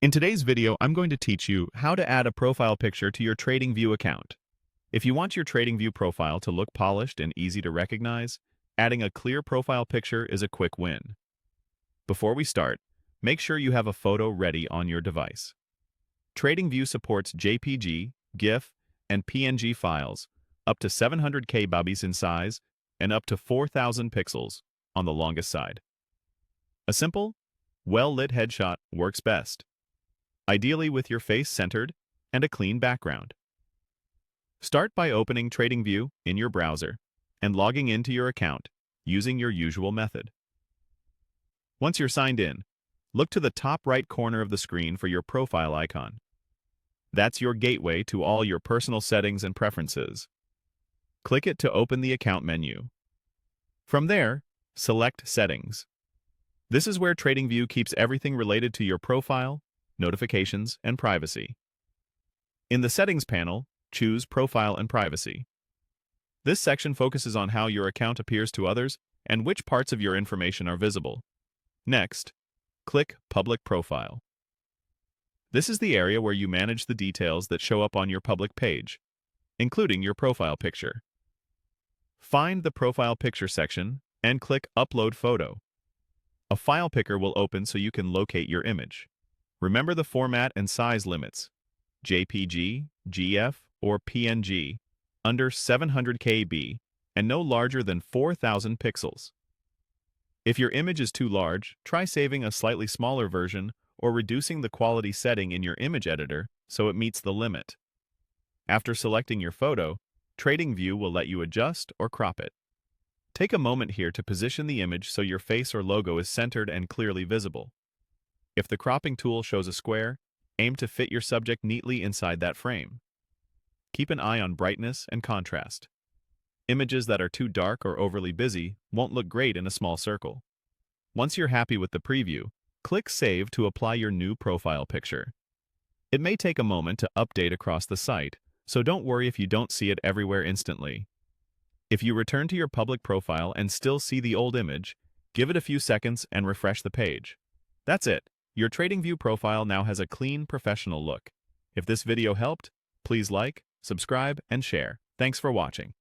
In today's video, I'm going to teach you how to add a profile picture to your TradingView account. If you want your TradingView profile to look polished and easy to recognize, adding a clear profile picture is a quick win. Before we start, make sure you have a photo ready on your device. TradingView supports JPG, GIF, and PNG files, up to 700 kbytes in size and up to 4,000 pixels on the longest side. A simple, well-lit headshot works best, ideally with your face centered and a clean background. Start by opening TradingView in your browser and logging into your account using your usual method. Once you're signed in, look to the top right corner of the screen for your profile icon. That's your gateway to all your personal settings and preferences. Click it to open the account menu. From there, select Settings. This is where TradingView keeps everything related to your profile, notifications, and privacy. In the Settings panel, choose Profile and Privacy. This section focuses on how your account appears to others and which parts of your information are visible. Next, click Public Profile. This is the area where you manage the details that show up on your public page, including your profile picture. Find the Profile Picture section and click Upload Photo. A file picker will open so you can locate your image. Remember the format and size limits: JPG, GF, or PNG, under 700 KB and no larger than 4,000 pixels. If your image is too large, try saving a slightly smaller version or reducing the quality setting in your image editor so it meets the limit. After selecting your photo, TradingView will let you adjust or crop it. Take a moment here to position the image so your face or logo is centered and clearly visible. If the cropping tool shows a square, aim to fit your subject neatly inside that frame. Keep an eye on brightness and contrast. Images that are too dark or overly busy won't look great in a small circle. Once you're happy with the preview, click Save to apply your new profile picture. It may take a moment to update across the site, so don't worry if you don't see it everywhere instantly. If you return to your public profile and still see the old image, give it a few seconds and refresh the page. That's it. Your TradingView profile now has a clean, professional look. If this video helped, please like, subscribe, and share. Thanks for watching.